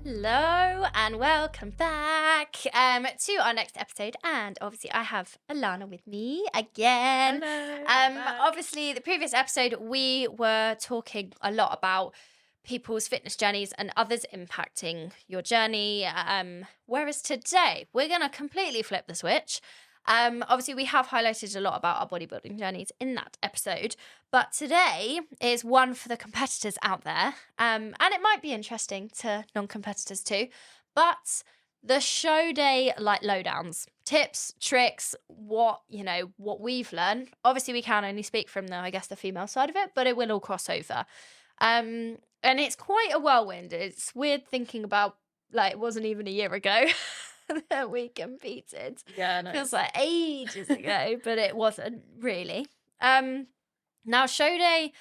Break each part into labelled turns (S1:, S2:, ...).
S1: Hello and welcome back to our next episode, and obviously I have Alana with me again.
S2: Hello, I'm back.
S1: Obviously the previous episode we were talking a lot about people's fitness journeys and others impacting your journey. Whereas today we're gonna completely flip the switch. Obviously we have highlighted a lot about our bodybuilding journeys in that episode, but today is one for the competitors out there. And it might be interesting to non-competitors too, but the show day like lowdowns, tips, tricks, what we've learned. Obviously we can only speak from the female side of it, but it will all cross over. And it's quite a whirlwind. It's weird thinking about, like, it wasn't even a year ago that we competed.
S2: Yeah, no.
S1: Feels like ages ago, but it wasn't really. Now show day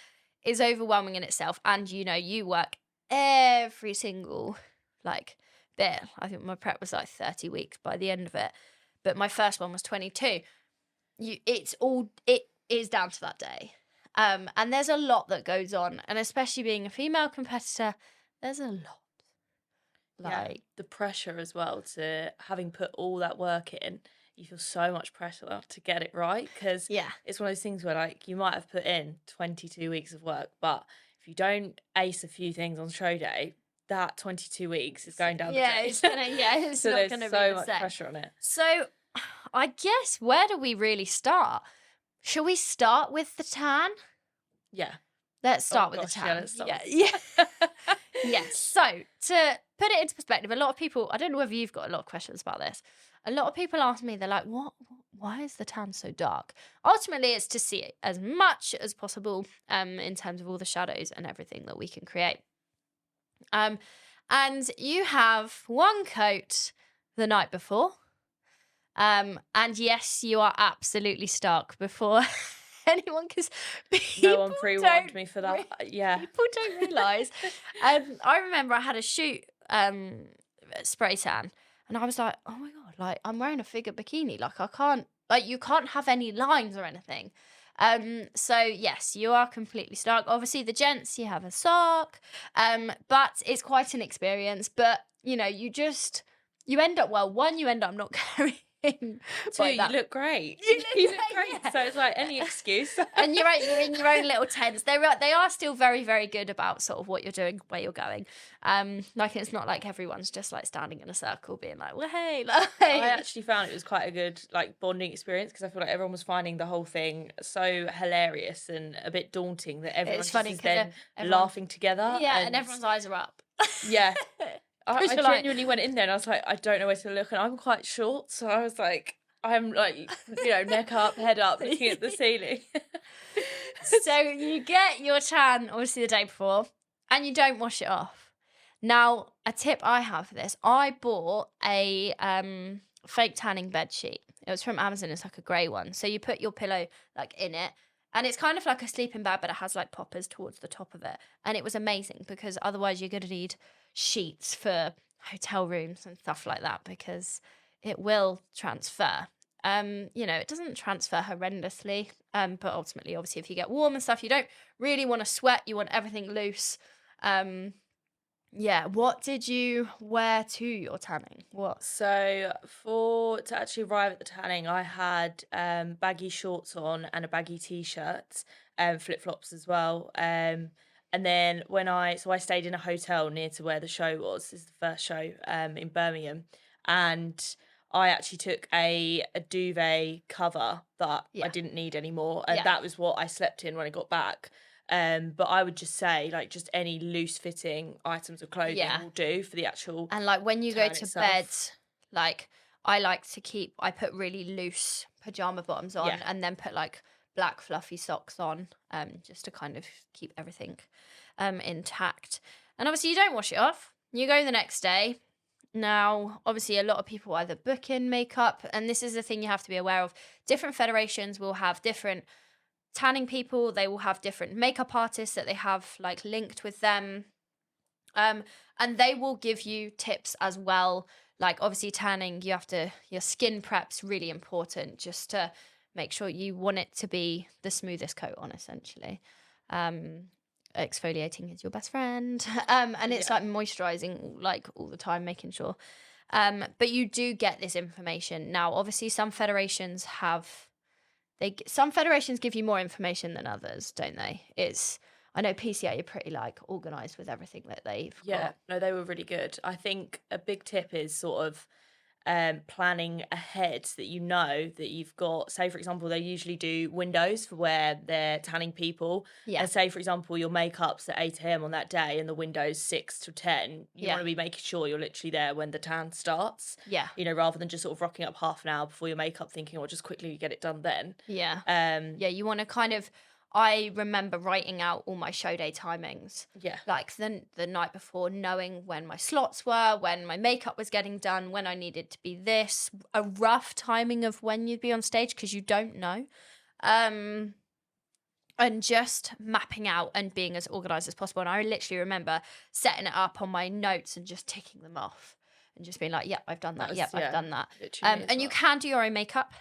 S1: is overwhelming in itself, and you work every single bit. I think my prep was like 30 weeks by the end of it, but my first one was 22. It is down to that day. And there's a lot that goes on, and especially being a female competitor, there's a lot.
S2: Like the pressure as well to having put all that work in, you feel so much pressure to get it right, because it's one of those things where like you might have put in 22 weeks of work, but if you don't ace a few things on show day, that 22 weeks is going down the drain.
S1: It's so
S2: not
S1: there's
S2: gonna
S1: so
S2: be
S1: much
S2: pressure on it.
S1: So I guess, where do we really start? Shall we start with the tan?
S2: Yeah.
S1: Let's start with the tan.
S2: Let's start
S1: Yeah. Yes. So to put it into perspective, a lot of people, I don't know whether you've got a lot of questions about this. A lot of people ask me, they're like, why is the tan so dark? Ultimately, it's to see it as much as possible in terms of all the shadows and everything that we can create. And you have one coat the night before. And yes, you are absolutely stark before anyone, because
S2: no one pre-warned me for that.
S1: People don't realise. I remember I had a shoot spray tan, and I was like, oh my god, like, I'm wearing a figure bikini, like, I can't, like, you can't have any lines or anything. So yes, you are completely stark. Obviously the gents, you have a sock, but it's quite an experience. But you end up, well, one, you end up not carrying.
S2: Two, you look great. You look great. Yeah. So it's like any excuse.
S1: And you're in your own little tents. They are still very, very good about sort of what you're doing, where you're going. Like, it's not like everyone's just like standing in a circle being like, well, hey, like.
S2: I actually found it was quite a good like bonding experience, because I feel like everyone was finding the whole thing so hilarious and a bit daunting that everyone is then laughing together.
S1: Yeah, and everyone's eyes are up.
S2: Yeah. I genuinely went in there and I was like, I don't know where to look, and I'm quite short, so I was like, I'm like, neck up, head up, looking at the ceiling.
S1: So you get your tan obviously the day before, and you don't wash it off. Now, a tip I have for this, I bought a fake tanning bed sheet. It was from Amazon. It's like a grey one. So you put your pillow like in it, and it's kind of like a sleeping bag, but it has like poppers towards the top of it. And it was amazing, because otherwise you're going to need sheets for hotel rooms and stuff like that, because it will transfer. It doesn't transfer horrendously, but ultimately, obviously, if you get warm and stuff, you don't really want to sweat. You want everything loose. What did you wear to your tanning?
S2: So to actually arrive at the tanning, I had baggy shorts on and a baggy t-shirt, flip-flops as well. And then I stayed in a hotel near to where the show was. This is the first show in Birmingham. And I actually took a duvet cover that I didn't need anymore. And that was what I slept in when I got back. But I would just say, like, just any loose fitting items of clothing will do for the actual.
S1: And like when you go to bed, like, I put really loose pajama bottoms on and then put like black fluffy socks on, just to kind of keep everything intact. And obviously you don't wash it off. You go the next day. Now, obviously, a lot of people either book in makeup, and this is the thing you have to be aware of. Different federations will have different tanning people. They will have different makeup artists that they have like linked with them. And they will give you tips as well. Like, obviously, tanning, your skin prep's really important, just to make sure you want it to be the smoothest coat on, essentially. exfoliating is your best friend. And it's
S2: Yeah.
S1: like moisturizing like all the time, making sure. But you do get this information. Now, obviously some federations some federations give you more information than others, don't they? I know PCA are pretty like organized with everything that they've
S2: Yeah,
S1: got.
S2: no, they were really good. I think a big tip is sort of planning ahead so that you know that you've got, say, for example, they usually do windows for where they're tanning people.
S1: Yeah.
S2: And say, for example, your makeup's at 8 a.m. on that day and the window's 6 to 10. You
S1: Yeah.
S2: want to be making sure you're literally there when the tan starts,
S1: Yeah.
S2: rather than just sort of rocking up half an hour before your makeup thinking, just quickly get it done then.
S1: Yeah.
S2: Yeah,
S1: You want to kind of, I remember writing out all my show day timings.
S2: Yeah.
S1: Like the night before, knowing when my slots were, when my makeup was getting done, when I needed to be this, a rough timing of when you'd be on stage because you don't know. And just mapping out and being as organized as possible. And I literally remember setting it up on my notes and just ticking them off and just being like, yep, I've done that. Yep, I've done that. And you can do your own makeup.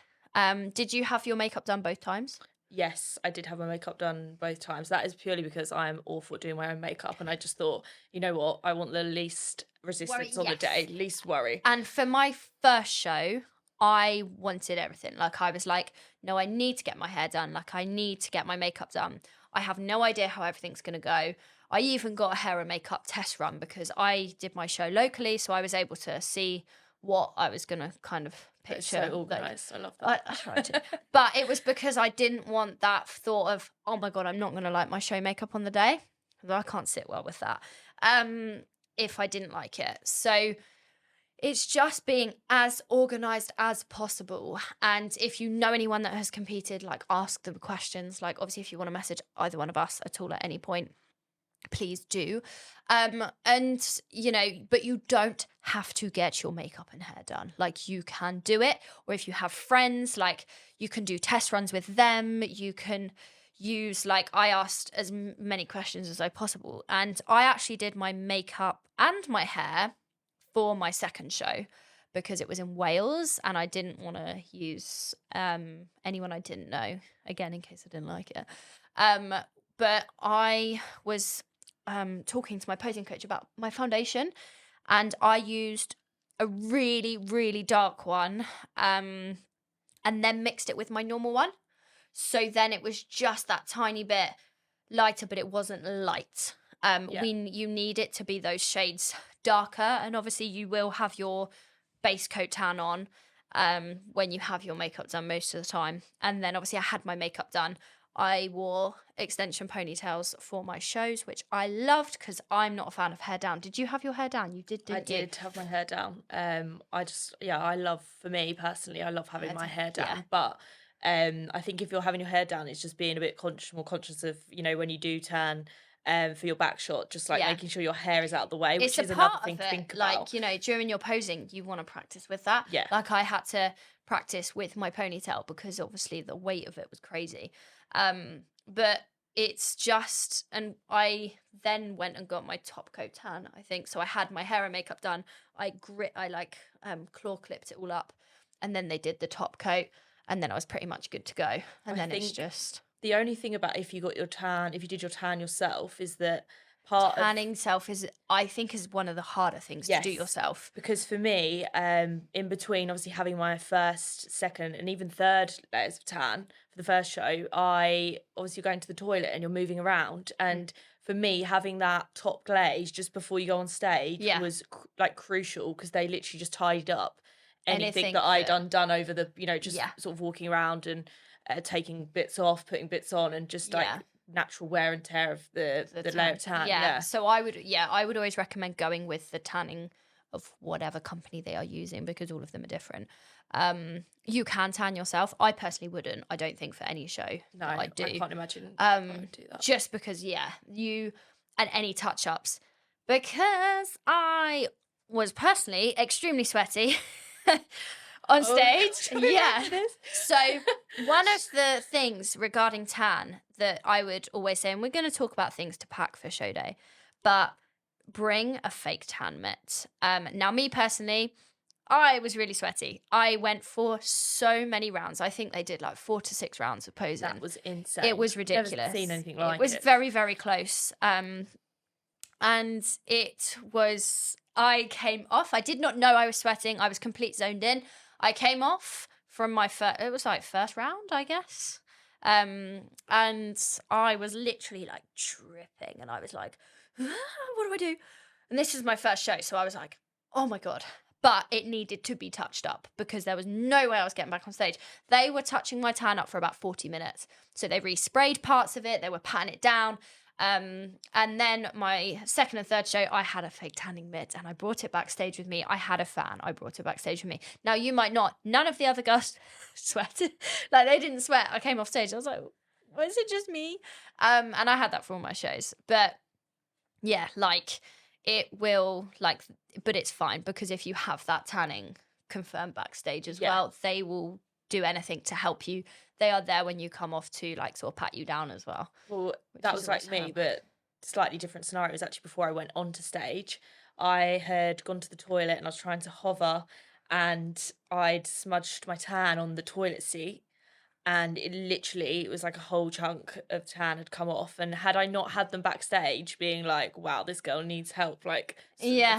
S1: Did you have your makeup done both times?
S2: Yes, I did have my makeup done both times. That is purely because I'm awful at doing my own makeup, and I just thought, you know what, I want the least resistance on the day, least worry.
S1: And for my first show, I wanted everything. Like I was like, no, I need to get my hair done. Like I need to get my makeup done. I have no idea how everything's going to go. I even got a hair and makeup test run because I did my show locally, so I was able to see what I was going to kind of picture.
S2: It's so organised. I love that.
S1: I tried to. But it was because I didn't want that thought of, oh my God, I'm not going to like my show makeup on the day. I can't sit well with that if I didn't like it. So it's just being as organised as possible. And if you know anyone that has competed, like ask them questions. Like obviously if you want to message either one of us at all at any point, please do. And but you don't have to get your makeup and hair done. Like you can do it, or if you have friends, like you can do test runs with them. You can use, like, I asked as many questions as I possible, and I actually did my makeup and my hair for my second show because it was in Wales and I didn't want to use anyone I didn't know, again, in case I didn't like it. But I was talking to my posing coach about my foundation, and I used a really, really dark one and then mixed it with my normal one. So then it was just that tiny bit lighter, but it wasn't light. You need it to be those shades darker, and obviously you will have your base coat tan on when you have your makeup done most of the time. And then obviously I had my makeup done. I wore extension ponytails for my shows, which I loved because I'm not a fan of hair down. Did you have your hair down? You did, didn't you?
S2: I did have my hair down. I love, for me personally, I love having my hair down. Yeah. But I think if you're having your hair down, it's just being a bit more conscious of, when you do tan for your back shot, just like making sure your hair is out of the way, which is another thing to think about.
S1: Like, during your posing, you want to practice with that.
S2: Yeah.
S1: Like I had to practice with my ponytail because obviously the weight of it was crazy. But it's just, and I then went and got my top coat tan, I think. So I had my hair and makeup done. I claw clipped it all up, and then they did the top coat, and then I was pretty much good to go. And then it's just,
S2: the only thing about if you did your tan yourself is that
S1: tanning self I think is one of the harder things to do yourself.
S2: Because for me, in between obviously having my first, second, and even third layers of tan for the first show, I obviously going to the toilet and you're moving around, and for me having that top glaze just before you go on stage was like crucial, because they literally just tidied up anything that I'd undone over the sort of walking around and taking bits off, putting bits on, and just like natural wear and tear of the layer of tan. Yeah.
S1: So I would always recommend going with the tanning of whatever company they are using, because all of them are different. You can tan yourself. I personally wouldn't. I don't think for any show that I do.
S2: I can't imagine I would do that.
S1: Just because, you and any touch-ups, because I was personally extremely sweaty on stage. So one of the things regarding tan that I would always say, and we're going to talk about things to pack for show day, but bring a fake tan mitt. Now, me personally, I was really sweaty. I went for so many rounds. I think they did like 4 to 6 rounds of posing.
S2: That was insane.
S1: It was
S2: Never
S1: ridiculous.
S2: seen anything
S1: It
S2: like
S1: was
S2: it.
S1: very, very close. And it was, I came off. I did not know I was sweating. I was complete zoned in. I came off from my first, it was like first round, I guess. And I was literally like dripping, and I was like, what do I do? And this is my first show. So I was like, oh my God. But it needed to be touched up because there was no way I was getting back on stage. They were touching my tan up for about 40 minutes. So they resprayed parts of it. They were patting it down. And then my second and third show, I had a fake tanning mitt and I brought it backstage with me. I had a fan. I brought it backstage with me. Now, you might not. None of the other girls sweated. Like, they didn't sweat. I came off stage. I was like, was it just me? And I had that for all my shows. But yeah, like, it will, like, but it's fine because if you have that tanning confirmed backstage as well, they will do anything to help you. They are there when you come off to, like, sort of pat you down as well.
S2: Well, that was like me, but slightly different scenario. It was actually before I went onto stage. I had gone to the toilet and I was trying to hover, and I'd smudged my tan on the toilet seat, and it was like a whole chunk of tan had come off. And had I not had them backstage being like, wow, this girl needs help, like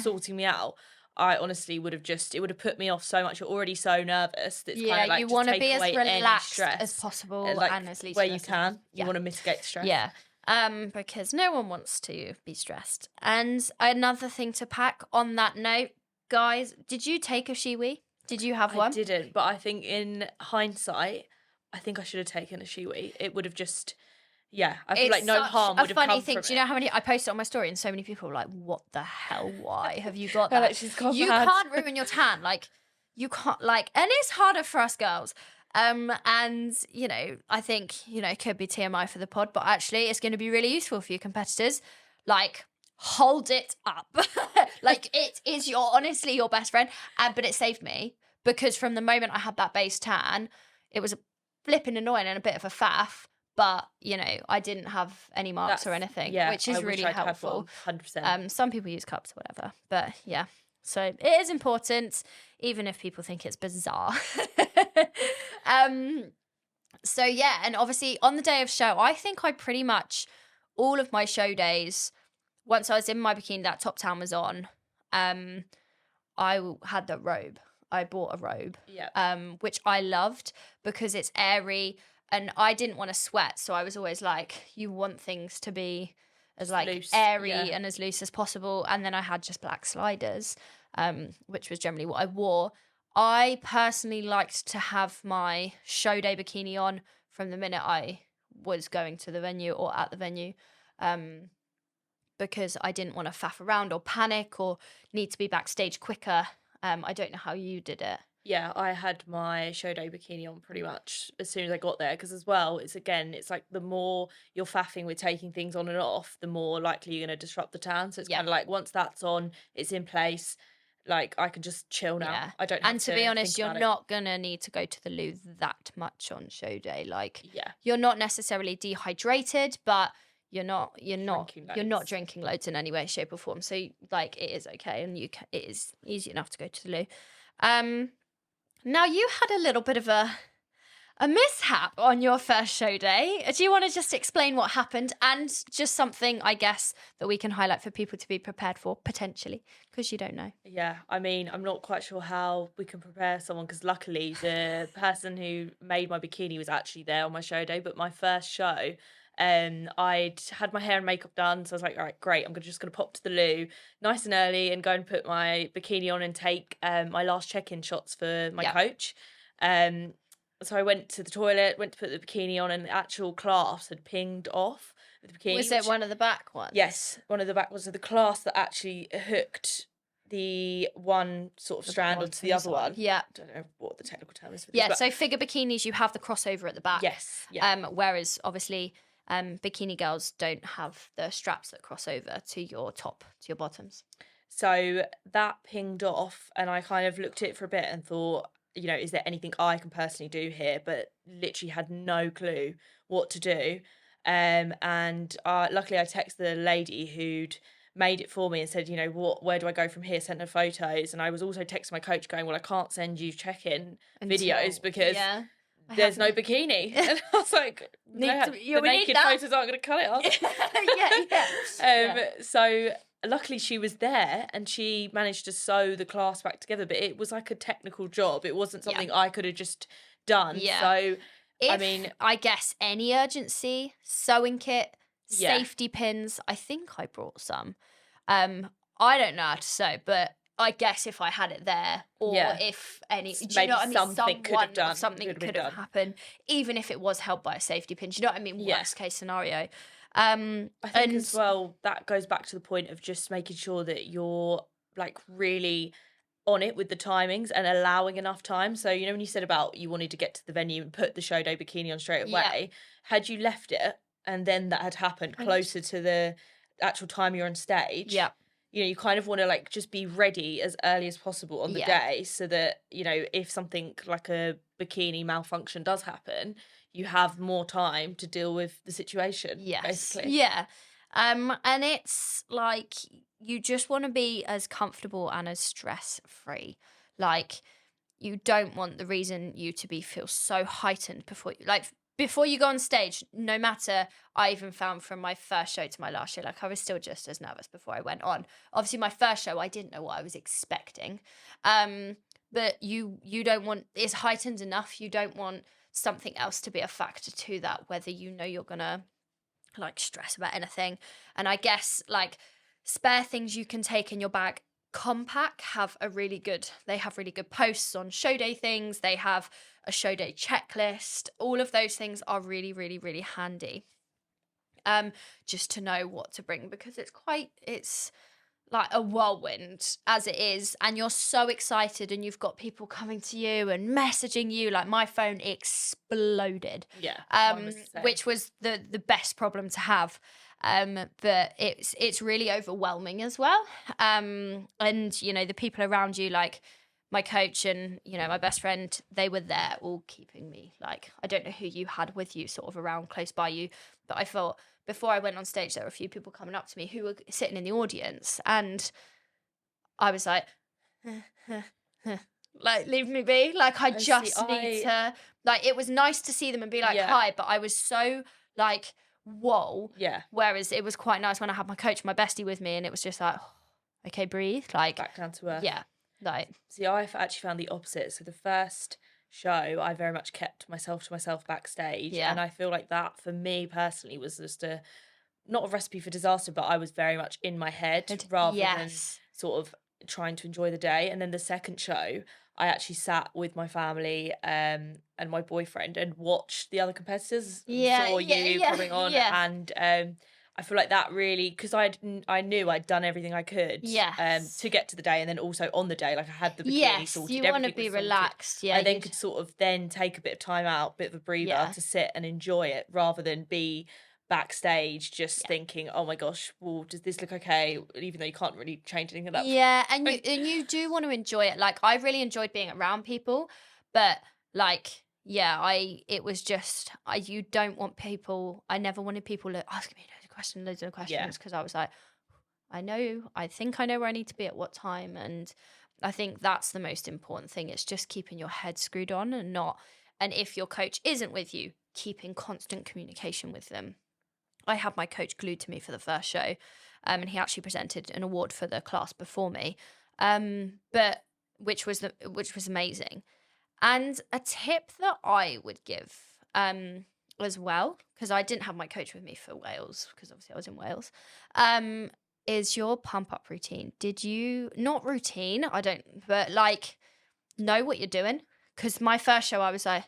S2: sorting me out, I honestly would have it would have put me off so much. You're already so nervous. That's kind of like,
S1: you want to be as relaxed
S2: stress
S1: as possible,
S2: like,
S1: and as least
S2: where you can. You want to mitigate stress.
S1: Yeah. Because no one wants to be stressed. And another thing to pack on that note, guys, did you take a shiwi? Did you have one?
S2: I didn't, but I think in hindsight, I think I should have taken a shiwi. It would have just, I feel like no harm would have come from it.
S1: A funny thing, do you know how many, I posted on my story and so many people were like, what the hell, why have you got that?
S2: Like, she's got
S1: you
S2: bad.
S1: can't ruin your tan, like, you can't, like, and it's harder for us girls. And, you know, I think, you know, it could be TMI for the pod, but actually it's going to be really useful for your competitors. Like, hold it up. Like, it is honestly your best friend. But it saved me because from the moment I had that base tan, it was flipping annoying and a bit of a faff. But, you know, I didn't have any marks or anything, which is really helpful.
S2: 100%.
S1: Some people use cups or whatever. But, yeah. So it is important, even if people think it's bizarre. So yeah, and obviously on the day of show, I think I pretty much all of my show days, once I was in my bikini, that top tan was on, I had the robe. I bought a robe, which I loved because it's airy and I didn't want to sweat. So I was always like, you want things to be as like loose, airy and as loose as possible. And then I had just black sliders, which was generally what I wore. I personally liked to have my show day bikini on from the minute I was going to the venue or at the venue, because I didn't want to faff around or panic or need to be backstage quicker. I don't know how you did it.
S2: Yeah, I had my show day bikini on pretty much as soon as I got there because as well, it's like the more you're faffing with taking things on and off, the more likely you're going to disrupt the tan. So it's kind of like once that's on, it's in place. Like, I can just chill now.
S1: Yeah.
S2: I don't have
S1: and to be honest, you're not going to need to go to the loo that much on show day. Like, you're not necessarily dehydrated, but you're not drinking loads in any way, shape or form. So, like, it is okay. And it is easy enough to go to the loo. Now, you had a little bit of a mishap on your first show day. Do you want to just explain what happened and just something, I guess, that we can highlight for people to be prepared for, potentially, because you don't know?
S2: Yeah, I mean, I'm not quite sure how we can prepare someone because luckily the person who made my bikini was actually there on my show day, but my first show, I'd had my hair and makeup done, so I was like, all right, great, I'm just going to pop to the loo nice and early and go and put my bikini on and take my last check-in shots for my coach. So I went to the toilet, went to put the bikini on, and the actual clasp had pinged off with the bikini.
S1: Was it one of the back ones?
S2: Yes, one of the back ones. So the clasp that actually hooked the one sort of strand onto the other one.
S1: Yeah.
S2: I don't know what the technical term is for
S1: this. Yeah,
S2: but
S1: so figure bikinis, you have the crossover at the back.
S2: Yes. Yeah.
S1: Whereas, obviously, bikini girls don't have the straps that cross over to your top, to your bottoms.
S2: So that pinged off, and I kind of looked at it for a bit and thought, you know, is there anything I can personally do here? But literally had no clue what to do. And luckily I texted the lady who'd made it for me and said, where do I go from here? Sent her photos. And I was also texting my coach going, well, I can't send you check-in videos because there's no bikini. And I was like, the naked photos aren't going to cut it off. So luckily she was there and she managed to sew the class back together, but it was like a technical job. It wasn't something I could have just done. So
S1: I guess any urgency, sewing kit, safety pins. I think I brought some. I don't know how to sew, but I guess if I had it there, or if any, do you know what I mean? Something could have happened, even if it was held by a safety pin. Do you know what I mean? Worst case scenario.
S2: I think as well, that goes back to the point of just making sure that you're like really on it with the timings and allowing enough time. So, when you said about you wanted to get to the venue and put the show day bikini on straight away, had you left it and then that had happened closer to the actual time you're on stage, you kind of want to like just be ready as early as possible on the day so that, if something like a bikini malfunction does happen, you have more time to deal with the situation. Basically.
S1: Yeah. And it's like you just want to be as comfortable and as stress-free. Like, you don't want the reason you to feel so heightened before you go on stage. No matter, I even found from my first show to my last show, like I was still just as nervous before I went on. Obviously, my first show, I didn't know what I was expecting. But you don't want, it's heightened enough. You don't want something else to be a factor to that, whether you're gonna like stress about anything. And I guess like spare things you can take in your bag. Compact have really good posts on show day things. They have a show day checklist. All of those things are really, really, really handy. Just to know what to bring, because it's like a whirlwind as it is, and you're so excited and you've got people coming to you and messaging you. Like my phone exploded. Which was the best problem to have. But it's really overwhelming as well. And the people around you, like my coach and my best friend, they were there all keeping me, like, I don't know who you had with you sort of around close by you, but I felt before I went on stage there were a few people coming up to me who were sitting in the audience, and I was like like, leave me be, like I just need to, like, it was nice to see them and be like hi, but I was so like, whoa. Whereas it was quite nice when I had my coach, my bestie with me, and it was just like, okay, breathe, like
S2: back down to earth.
S1: Like,
S2: see, I've actually found the opposite. So the first show, I very much kept myself to myself backstage, and I feel like that for me personally was just not a recipe for disaster, but I was very much in my head rather than sort of trying to enjoy the day. And then the second show, I actually sat with my family and my boyfriend and watched the other competitors, saw you coming on, and I feel like that really, because I knew I'd done everything I could to get to the day, and then also on the day, like I had the bikini sorted.
S1: You want to be relaxed.
S2: I then could sort of then take a bit of time out, bit of a breather to sit and enjoy it, rather than be backstage just thinking, oh my gosh, well, does this look okay? Even though you can't really change anything at that point.
S1: And you do want to enjoy it. Like, I really enjoyed being around people, but like, it was just, you don't want people, I never wanted people asking me loads of questions, because I was like, I think I know where I need to be at what time. And I think that's the most important thing. It's just keeping your head screwed on and if your coach isn't with you, keeping constant communication with them. I had my coach glued to me for the first show, and he actually presented an award for the class before me, but which was amazing. And a tip that I would give as well, because I didn't have my coach with me for Wales, because obviously I was in Wales, is your pump up routine. Did you, not routine, but like, know what you're doing? Because my first show, I was like,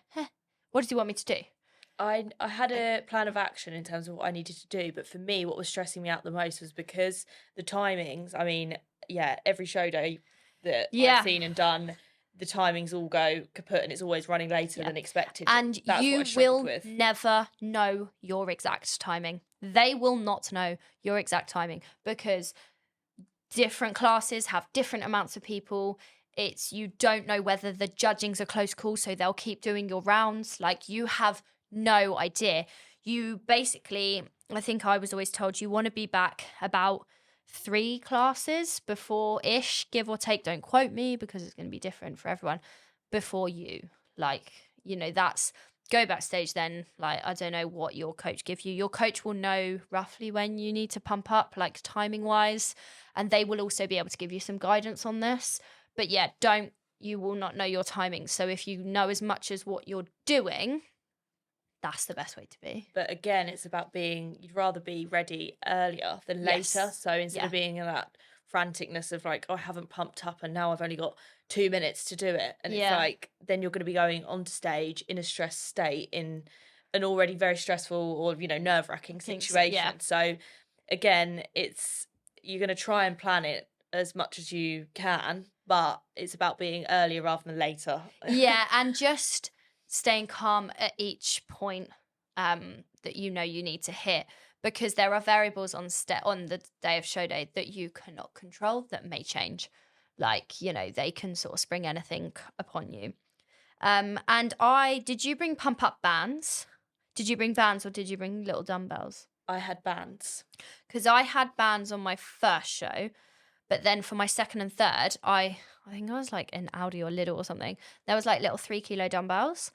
S1: what does he want me to do?
S2: I had a plan of action in terms of what I needed to do, but for me, what was stressing me out the most was because the timings, I mean, every show day that I've seen and done, the timings all go kaput and it's always running later than expected.
S1: And that's you will never know your exact timing. They will not know your exact timing, because different classes have different amounts of people. You don't know whether the judging's a close call, so they'll keep doing your rounds. Like, you have no idea. You basically, I think I was always told, you want to be back about 3 classes before-ish, give or take. Don't quote me because it's going to be different for everyone, before you. Like, that's go backstage then. Like, I don't know what your coach gives you. Your coach will know roughly when you need to pump up, like timing wise, and they will also be able to give you some guidance on this. But yeah, you will not know your timing. So if you know as much as what you're doing, that's the best way to be.
S2: But again, it's about you'd rather be ready earlier than later.
S1: Yes.
S2: So instead of being in that franticness of like, oh, I haven't pumped up and now I've only got 2 minutes to do it. And it's like, then you're going to be going onto stage in a stressed state in an already very stressful or, nerve-wracking situation. So again, you're going to try and plan it as much as you can, but it's about being earlier rather than later.
S1: Yeah, and just staying calm at each point that you need to hit, because there are variables on the day of show day that you cannot control that may change. Like, they can sort of spring anything upon you. And did you bring pump up bands? Did you bring bands or did you bring little dumbbells?
S2: I had bands.
S1: Because I had bands on my first show, but then for my second and third, I think I was like in Audi or Lidl or something. There was like little 3 kilo dumbbells.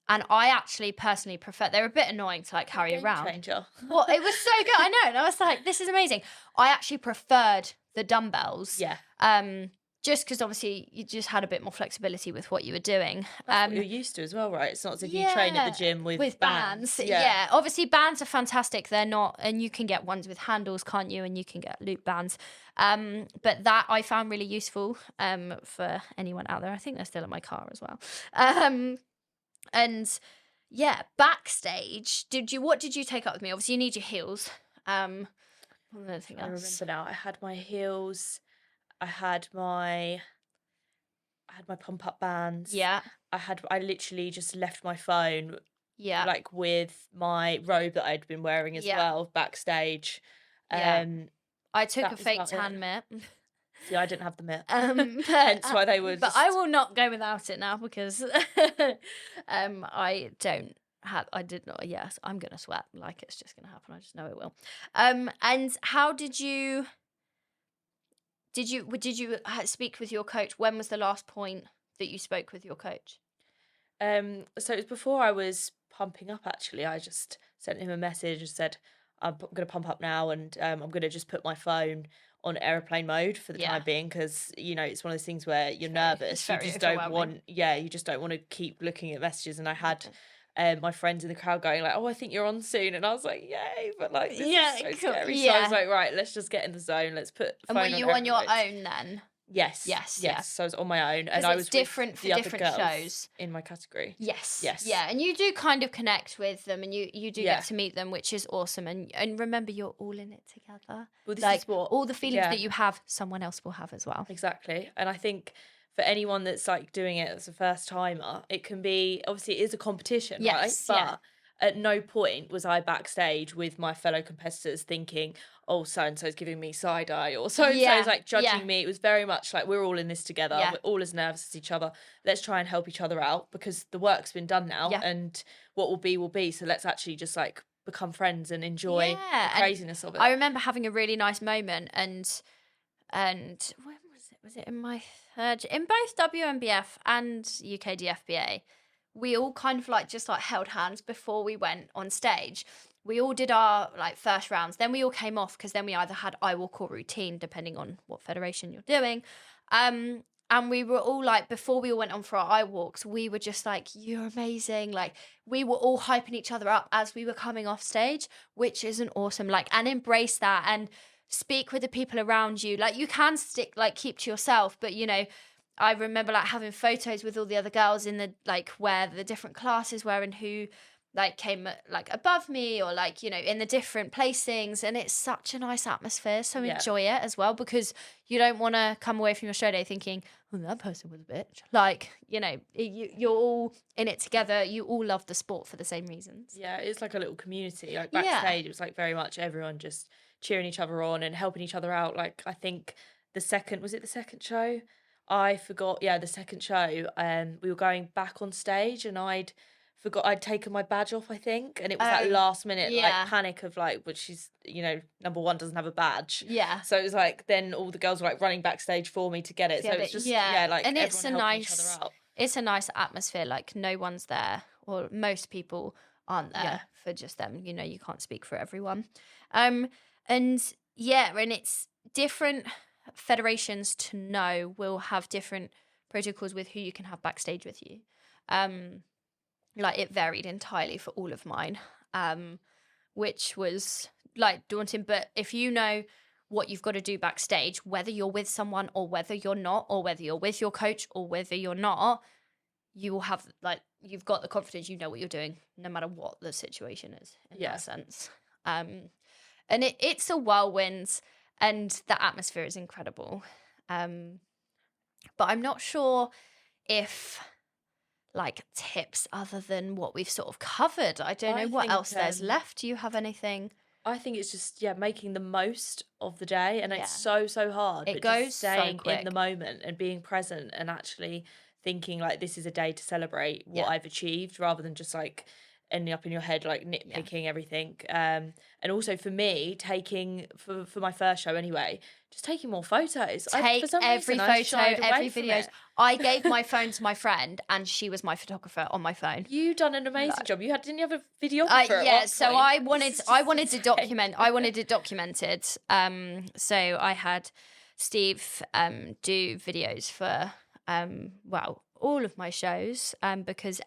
S1: And I actually personally prefer, they're a bit annoying to like carry around.
S2: Changer.
S1: Well, it was so good. I know. And I was like, this is amazing. I actually preferred the dumbbells.
S2: Yeah.
S1: Just because obviously you just had a bit more flexibility with what you were doing.
S2: That's what you're used to as well, right? It's not as if you train at the gym with bands.
S1: Yeah. Obviously bands are fantastic. They're not, and you can get ones with handles, can't you? And you can get loop bands. But that I found really useful for anyone out there. I think they're still in my car as well. And yeah, backstage, what did you take up with me? Obviously you need your heels. I
S2: remember now. I had my heels. I had my pump up bands.
S1: Yeah.
S2: I literally just left my phone.
S1: Yeah.
S2: Like with my robe that I'd been wearing as well backstage.
S1: I took a fake tan mitt.
S2: See, I didn't have the mitt. Hence why they would.
S1: But I will not go without it now because I did not. Yes, I'm gonna sweat. Like, it's just gonna happen. I just know it will. And how did you speak with your coach? When was the last point that you spoke with your coach?
S2: So it was before I was pumping up. Actually, I just sent him a message and said, I'm going to pump up now, and I'm going to just put my phone on airplane mode for the time being, because it's one of those things where you're nervous. You just don't want to keep looking at messages. And I had my friends in the crowd going like, "Oh, I think you're on soon," and I was like, "Yay!" But like, this is so scary. So I was like, "Right, let's just get in the zone. Let's put."
S1: And were you on your own then?
S2: Yes. So I was on my own, and I was
S1: different
S2: with
S1: for
S2: the
S1: different
S2: other girls
S1: shows
S2: in my category.
S1: Yes. Yeah, and you do kind of connect with them, and you do get to meet them, which is awesome. And remember, you're all in it together.
S2: Well, this
S1: like
S2: is what
S1: all the feelings that you have, someone else will have as well.
S2: Exactly, and I think for anyone that's like doing it as a first timer, it can be, obviously it is a competition, right? But at no point was I backstage with my fellow competitors thinking, oh, so-and-so's giving me side eye, or so-and-so's like judging me. It was very much like, we're all in this together. We're all as nervous as each other. Let's try and help each other out, because the work's been done now, and what will be. So let's actually just like become friends and enjoy the craziness of it.
S1: I remember having a really nice moment, and when was it in my third, in both WNBF and UKDFBA, we all kind of like just like held hands before we went on stage. We all did our like first rounds, then we all came off, because then we either had I walk or routine, depending on what federation you're doing. And we were all like, before we all went on for our I walks, we were just like, you're amazing. Like, we were all hyping each other up as we were coming off stage, which is an awesome, like, and embrace that and speak with the people around you. Like, you can keep to yourself, but I remember like having photos with all the other girls in the like where the different classes were and who like came like above me, or like in the different placings, and it's such a nice atmosphere. So enjoy it as well, because you don't want to come away from your show day thinking, oh, that person was a bitch. Like, you're all in it together. You all love the sport for the same reasons.
S2: Yeah, it's like a little community. Like backstage, it was like very much everyone just cheering each other on and helping each other out. Like, I think the second show? I forgot. Yeah, the second show. We were going back on stage, and I'd forgot I'd taken my badge off, I think, and it was
S1: Oh,
S2: that last minute
S1: yeah.
S2: like panic of like, which she's, number one, doesn't have a badge.
S1: Yeah.
S2: So it was like then all the girls were like running backstage for me to get it. So
S1: Get
S2: it's
S1: it.
S2: just
S1: Yeah.
S2: like
S1: And it's
S2: everyone helping each other out.
S1: it's a nice atmosphere. Like no one's there, or most people aren't there
S2: Yeah.
S1: for just them. You can't speak for everyone. And yeah, and it's different federations to know will have different protocols with who you can have backstage with you. Like it varied entirely for all of mine, which was like daunting. But if you know what you've got to do backstage, whether you're with someone or whether you're not, or whether you're with your coach or whether you're not, you will have you've got the confidence, you know what you're doing, no matter what the situation is in that sense. And it's a whirlwind, and the atmosphere is incredible. But I'm not sure if like tips other than what we've sort of covered. I don't know what else there's left. Do you have anything?
S2: I think it's just making the most of the day, and it's
S1: Yeah.
S2: so hard.
S1: It
S2: but
S1: goes
S2: just
S1: so
S2: staying in
S1: quick.
S2: the moment and being present and actually thinking like this is a day to celebrate what I've achieved, rather than just like ending up in your head like nitpicking everything. And also for me, taking for my first show anyway, just taking more photos.
S1: Take
S2: For some
S1: every
S2: reason, I
S1: photo,
S2: shied away
S1: every
S2: from
S1: video.
S2: it.
S1: I gave my phone to my friend, and she was my photographer on my phone.
S2: You done an amazing job. Didn't you have a videographer? At
S1: Yeah,
S2: one
S1: so
S2: point?
S1: I wanted
S2: This is
S1: to
S2: insane.
S1: document. I wanted it documented. So I had Steve do videos for all of my shows, because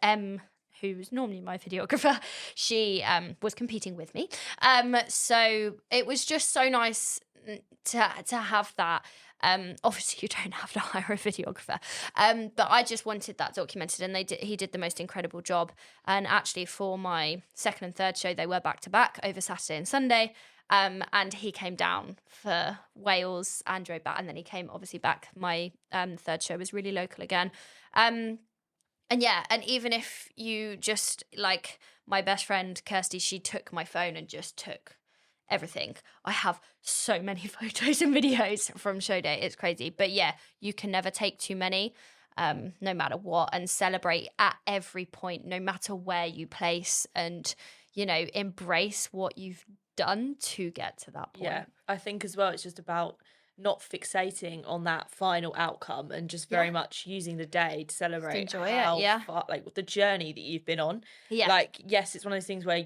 S1: who was normally my videographer, she was competing with me. So it was just so nice to have that. Obviously you don't have to hire a videographer, but I just wanted that documented, and he did the most incredible job. And actually for my second and third show, they were back to back over Saturday and Sunday. And he came down for Wales and drove back, and then he came obviously back. My third show was really local again. And even if you just like my best friend Kirsty, she took my phone and just took everything. I have so many photos and videos from show day. It's crazy. But yeah, you can never take too many, no matter what, and celebrate at every point, no matter where you place, and, embrace what you've done to get to that point.
S2: Yeah, I think as well, it's just about not fixating on that final outcome, and just very much using the day to celebrate
S1: enjoy
S2: how
S1: it,
S2: far, like the journey that you've been on.
S1: Yeah.
S2: Like, yes, it's one of those things where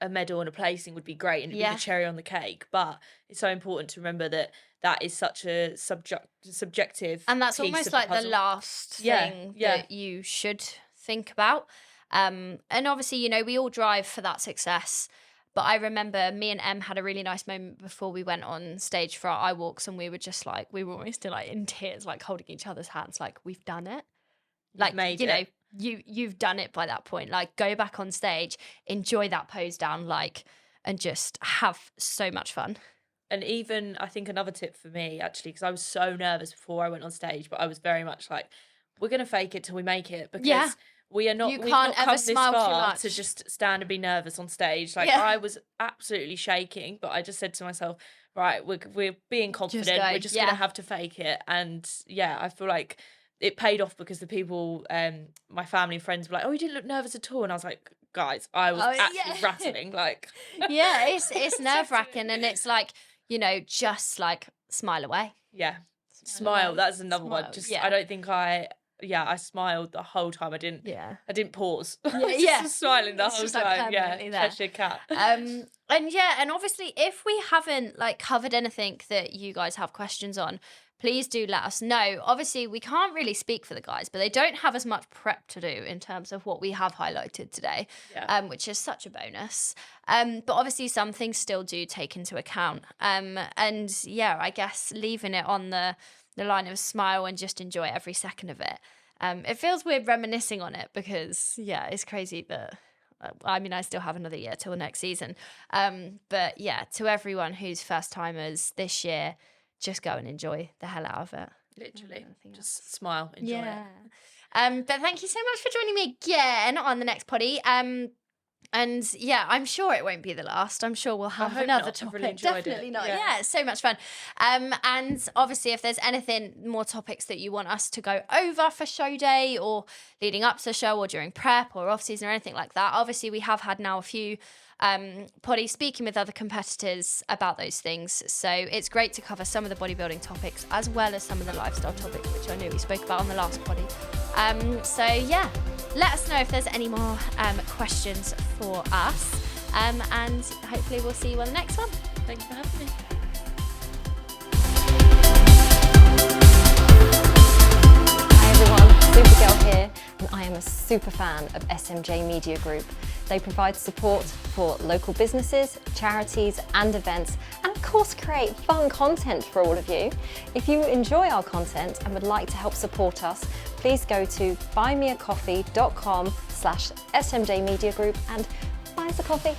S2: a medal and a placing would be great and it'd be the cherry on the cake, but it's so important to remember that is such a subjective,
S1: and that's
S2: piece
S1: almost
S2: of
S1: like the
S2: puzzle.
S1: last thing that you should think about. And obviously, we all drive for that success. But I remember me and Em had a really nice moment before we went on stage for our eye walks, and we were just like, we were almost like in tears, like holding each other's hands, like we've done it. Like, you've done it by that point. Like, go back on stage, enjoy that pose down, like, and just have so much fun.
S2: And even, I think another tip for me, actually, because I was so nervous before I went on stage, but I was very much like, we're going to fake it till we make it, because we are not.
S1: You
S2: we've
S1: can't
S2: not
S1: ever
S2: come this
S1: smile too
S2: far
S1: much.
S2: to just stand and be nervous on stage. Like, I was absolutely shaking, but I just said to myself, right, we're being confident. We're just gonna have to fake it. And I feel like it paid off, because the people, my family and friends were like, "Oh, you didn't look nervous at all," and I was like, "Guys, I was actually rattling." Like,
S1: it's nerve wracking, and it's like, just like smile away.
S2: Yeah, smile. That's another one. Just I don't think I smiled the whole time. I didn't pause. Just smiling the whole time. Cheshire cat.
S1: And obviously if we haven't like covered anything that you guys have questions on, please do let us know. Obviously we can't really speak for the guys, but they don't have as much prep to do in terms of what we have highlighted today, which is such a bonus. But obviously some things still do take into account. I guess leaving it on the line of smile and just enjoy every second of it. It feels weird reminiscing on it, because it's crazy that I still have another year till next season. But to everyone who's first timers this year, just go and enjoy the hell out of it.
S2: Literally, just smile, enjoy it.
S1: But thank you so much for joining me again on the next potty. And yeah, I'm sure it won't be the last. I'm sure we'll have
S2: hope
S1: another
S2: not. I've
S1: topic.
S2: really enjoyed
S1: Definitely
S2: it.
S1: not.
S2: Yeah.
S1: Yeah, it's so much fun. And obviously, if there's anything more topics that you want us to go over for show day or leading up to the show or during prep or off season or anything like that, obviously we have had now a few poddies speaking with other competitors about those things. So it's great to cover some of the bodybuilding topics as well as some of the lifestyle topics, which I know we spoke about on the last poddy. So yeah, let us know if there's any more questions for us. And hopefully we'll see you on the next one.
S2: Thanks for having me.
S3: Hi everyone, Supergirl here, and I am a super fan of SMJ Media Group. They provide support for local businesses, charities and events, and of course create fun content for all of you. If you enjoy our content and would like to help support us, please go to buymeacoffee.com/SMJ Media Group and buy us a coffee.